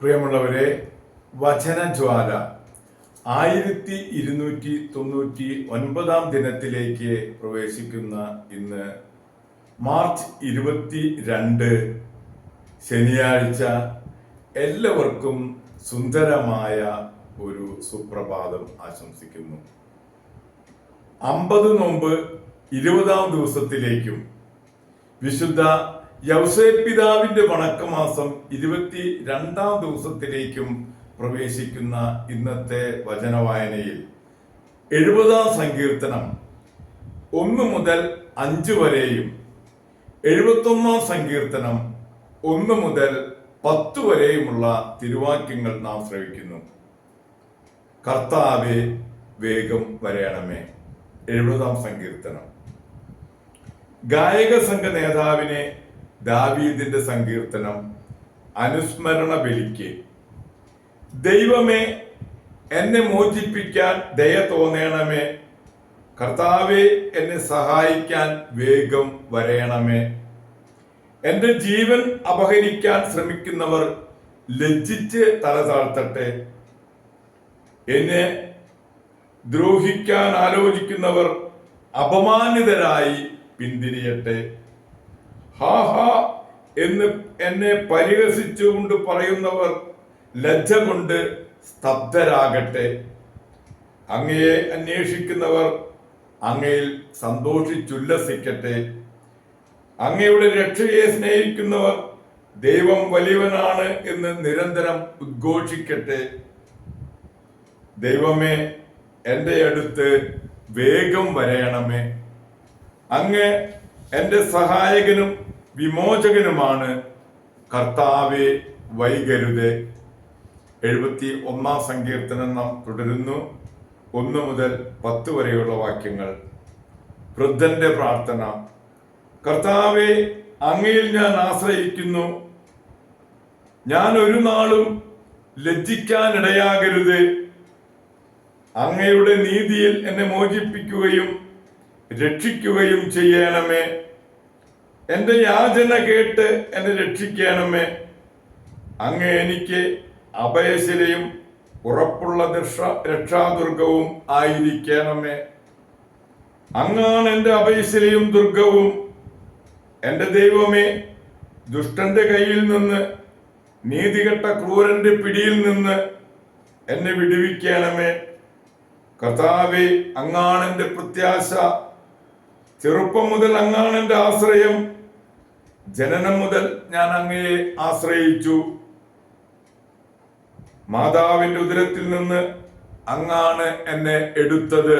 പ്രിയമുള്ളവരെ, വചനജ്വാല 1299 ദിനത്തിലേക്ക് പ്രവേശിക്കുന്ന ഇന്ന് മാർച്ച് 22 ശനിയാഴ്ച എല്ലാവർക്കും സുന്ദരമായ ഒരു സുപ്രഭാതം ആശംസിക്കുന്നു. 50 നോമ്പ് 20ാം ദിവസത്തിലേക്കും വിശുദ്ധ യൗസേപ്പ് പിതാവിന്റെ വണക്കമാസം 22ാം ദിവസത്തിലേക്കും പ്രവേശിക്കുന്ന ഇന്നത്തെ വചനവായനയിൽ 70ാം സങ്കീർത്തനം 1 മുതൽ 5 വരെയും 71ാം സങ്കീർത്തനം 1 മുതൽ 10 വരെയുമുള്ള തിരുവാക്യങ്ങൾ നാം ശ്രവിക്കുന്നു. കർത്താവേ, വേഗം വരയണമേ. 70ാം സങ്കീർത്തനം. ഗായക സംഘ നേതാവിനെ ദാവീദിന്റെ സങ്കീർത്തനം. അനുസ്മരണ ബലിക്ക്. ദൈവമേ, എന്നെ മോചിപ്പിക്കാൻ ദയ തോന്നണമേ. കർത്താവേ, എന്നെ സഹായിക്കാൻ വേഗം വരയണമേ. എന്റെ ജീവൻ അപഹരിക്കാൻ ശ്രമിക്കുന്നവർ ലജ്ജിച്ച് തല താഴ്ത്തട്ടെ. എന്നെ ദ്രോഹിക്കാൻ ആലോചിക്കുന്നവർ അപമാനിതരായി പിന്തിരിയട്ടെ. ഹാ ഹാ എന്ന് എന്നെ പരിഹസിച്ചുകൊണ്ട് പറയുന്നവർ ലജ്ജ കൊണ്ട് സ്തബ്ധരാകട്ടെ. അങ്ങയെ അന്വേഷിക്കുന്നവർ അങ്ങയിൽ സന്തോഷിച്ചുല്ലസിക്കട്ടെ. അങ്ങയുടെ രക്ഷയെ സ്നേഹിക്കുന്നവർ ദൈവം വലിയവനാണ് എന്ന് നിരന്തരം ഉദ്ഘോഷിക്കട്ടെ. ദൈവമേ, എൻ്റെ അടുത്ത് വേഗം വരയണമേ. അങ്ങ് എൻ്റെ സഹായകനും വിമോചകനുമാണ്. കർത്താവേ, വൈകരുതേ. 71ാം സങ്കീർത്തനം നാം തുടരുന്നു. 1 മുതൽ 10 വരെയുള്ള വാക്യങ്ങൾ. വൃദ്ധന്റെ പ്രാർത്ഥന. കർത്താവേ, അങ്ങയിൽ ഞാൻ ആശ്രയിക്കുന്നു. ഞാൻ ഒരു നാളും ലജ്ജിക്കാനിടയാകരുത്. അങ്ങയുടെ നീതിയിൽ എന്നെ മോചിപ്പിക്കുകയും രക്ഷിക്കുകയും ചെയ്യണമേ. എന്റെ യാചന കേട്ട് എന്നെ രക്ഷിക്കണമേ. അങ്ങ് എനിക്ക് അഭയശിലയും ഉറപ്പുള്ള രക്ഷാദുർഗവും ആയിരിക്കണമേ. അങ്ങാണ് എന്റെ അഭയശിലയും ദുർഗവും. എന്റെ ദൈവമേ, ദുഷ്ടന്റെ കയ്യിൽ നിന്ന്, നീതികെട്ട ക്രൂരന്റെ പിടിയിൽ നിന്ന് എന്നെ വിടുവിക്കണമേ. കർത്താവേ, അങ്ങാണ് എന്റെ പ്രത്യാശ. ചെറുപ്പം മുതൽ അങ്ങാണ് എന്റെ ആശ്രയം. ജനനം മുതൽ ഞാൻ അങ്ങയെ ആശ്രയിച്ചു. മാതാവിന്റെ ഉദരത്തിൽ നിന്ന് അങ്ങാണ് എന്നെ എടുത്തത്.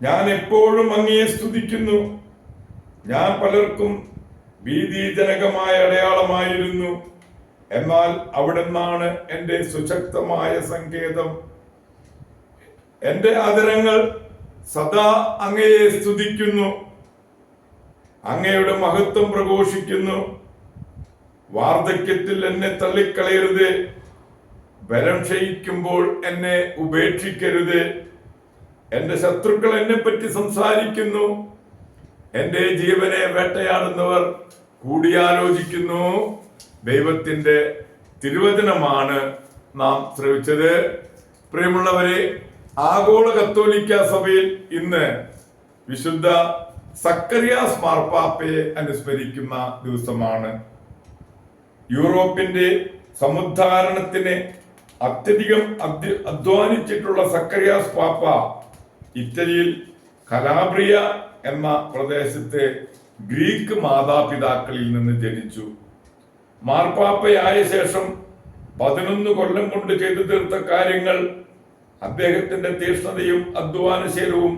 ഞാൻ എപ്പോഴും അങ്ങയെ സ്തുതിക്കുന്നു. ഞാൻ പലർക്കും ഭീതിജനകമായ അടയാളമായിരുന്നു. എന്നാൽ അവിടുന്നാണ് എന്റെ സുശക്തമായ സങ്കേതം. എന്റെ ആദരങ്ങൾ സദാ അങ്ങയെ സ്തുതിക്കുന്നു. അങ്ങയുടെ മഹത്വം പ്രഘോഷിക്കുന്നു. വാർദ്ധക്യത്തിൽ എന്നെ തള്ളിക്കളയരുത്. ബലം ക്ഷയിക്കുമ്പോൾ എന്നെ ഉപേക്ഷിക്കരുത്. എന്റെ ശത്രുക്കൾ എന്നെ പറ്റി സംസാരിക്കുന്നു. എന്റെ ജീവനെ വേട്ടയാടുന്നവർ കൂടിയാലോചിക്കുന്നു. ദൈവത്തിന്റെ തിരുവചനമാണ് നാം ശ്രവിച്ചത്. പ്രിയമുള്ളവരെ, ആഗോള കത്തോലിക്ക സഭയിൽ ഇന്ന് വിശുദ്ധ സക്കറിയാസ് മാർപ്പാപ്പയെ അനുസ്മരിക്കുന്ന ദിവസമാണ്. യൂറോപ്പിന്റെ സമുദ്ധാരണത്തിന് അത്യധികം അധ്വാനിച്ചിട്ടുള്ള സക്കറിയാസ് പാപ്പ ഇറ്റലിയിൽ കലാബ്രിയ എന്ന പ്രദേശത്തെ ഗ്രീക്ക് മാതാപിതാക്കളിൽ നിന്ന് ജനിച്ചു. മാർപ്പാപ്പയായ ശേഷം 11 കൊല്ലം കൊണ്ട് ചെയ്തു തീർത്ത കാര്യങ്ങൾ അദ്ദേഹത്തിന്റെ തീക്ഷ്ണതയും അധ്വാനശീലവും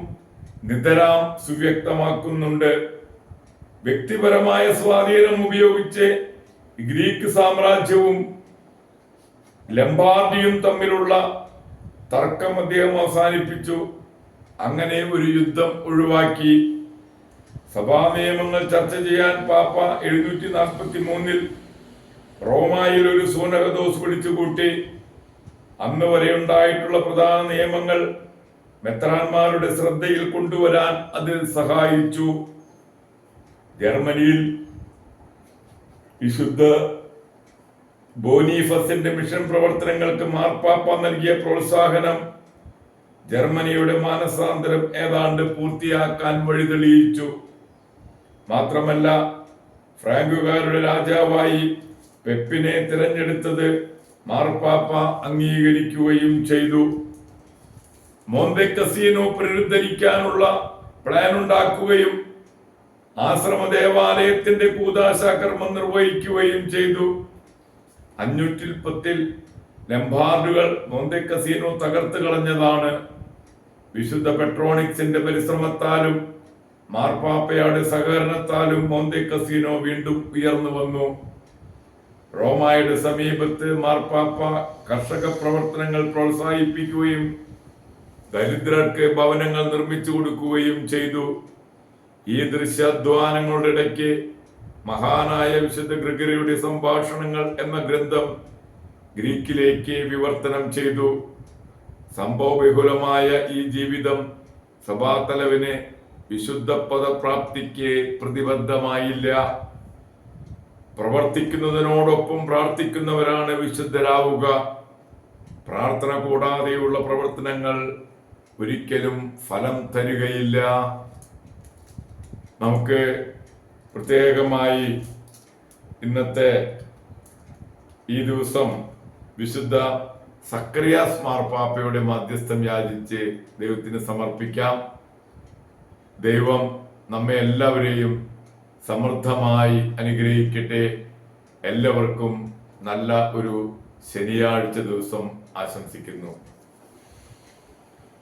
നിതരാം സുവ്യക്തമാക്കുന്നുണ്ട്. വ്യക്തിപരമായ സ്വാധീനം ഉപയോഗിച്ച് ഗ്രീക്ക് സാമ്രാജ്യവും ലംബാർഡിയും തമ്മിലുള്ള തർക്കം അദ്ദേഹം അവസാനിപ്പിച്ചു. അങ്ങനെ ഒരു യുദ്ധം ഒഴിവാക്കി. സഭാ നിയമങ്ങൾ ചർച്ച ചെയ്യാൻ പാപ്പ 743 റോമായിൽ ഒരു സൂനകദോസ് വിളിച്ചുകൂട്ടി. അന്ന് വരെ ഉണ്ടായിട്ടുള്ള പ്രധാന നിയമങ്ങൾ മെത്രാന്മാരുടെ ശ്രദ്ധയിൽ കൊണ്ടുവരാൻ അതിൽ സഹായിച്ചു. ജർമ്മനിയിൽ വിശുദ്ധ ബോനീഫസിന്റെ മിഷൻ പ്രവർത്തനങ്ങൾക്ക് മാർപ്പാപ്പ നൽകിയ പ്രോത്സാഹനം ജർമ്മനിയുടെ മാനസാന്തരം ഏതാണ്ട് പൂർത്തിയാക്കാൻ വഴിതെളിയിച്ചു. മാത്രമല്ല, ഫ്രാങ്കുകാരുടെ രാജാവായി പെപ്പിനെ തിരഞ്ഞെടുത്തത് മാർപ്പാപ്പ അംഗീകരിക്കുകയും ചെയ്തു. മോന്തെ കസീനോ പുനരുദ്ധരിക്കാനുള്ള പ്ലാൻ ഉണ്ടാക്കുകയും ആശ്രമ ദേവാലയത്തിന്റെ കൂദാശാകർമ്മം നിർവഹിക്കുകയും ചെയ്തു. 510 ലംബാർഡുകൾ മോന്തെ കസീനോ തകർത്ത് കളഞ്ഞതാണ്. വിശുദ്ധ പെട്രോണിക്സിന്റെ പരിശ്രമത്താലും മാർപ്പാപ്പയുടെ സഹകരണത്താലും മോന്തെ കസീനോ വീണ്ടും ഉയർന്നു വന്നു. റോമായുടെ സമീപത്ത് മാർപ്പാപ്പ കർഷക പ്രവർത്തനങ്ങൾ പ്രോത്സാഹിപ്പിക്കുകയും ദരിദ്രർക്ക് ഭവനങ്ങൾ നിർമ്മിച്ചു കൊടുക്കുകയും ചെയ്തു. ഈ ദൃശ്യാധ്വാനങ്ങളുടെ ഇടയ്ക്ക് മഹാനായ വിശുദ്ധ ഗ്രിഗറിയുടെ സംഭാഷണങ്ങൾ എന്ന ഗ്രന്ഥം ഗ്രീക്കിലേക്ക് വിവർത്തനം ചെയ്തു. സംഭവബഹുലമായ ഈ ജീവിതം സഭാതലവിന് വിശുദ്ധ പദപ്രാപ്തിക്ക് പ്രതിബദ്ധമായില്ല. പ്രവർത്തിക്കുന്നതിനോടൊപ്പം പ്രാർത്ഥിക്കുന്നവരാണ് വിശുദ്ധരാവുക. പ്രാർത്ഥന കൂടാതെയുള്ള പ്രവർത്തനങ്ങൾ ഒരിക്കലും ഫലം തരികയില്ല. നമുക്ക് പ്രത്യേകമായി ഇന്നത്തെ ഈ ദിവസം വിശുദ്ധ സക്കറിയാസ് മാർപ്പാപ്പയുടെ മധ്യസ്ഥം യാചിച്ച് ദൈവത്തിന് സമർപ്പിക്കാം. ദൈവം നമ്മെ എല്ലാവരെയും സമൃദ്ധമായി അനുഗ്രഹിക്കട്ടെ. എല്ലാവർക്കും നല്ല ഒരു ശനിയാഴ്ച ദിവസം ആശംസിക്കുന്നു.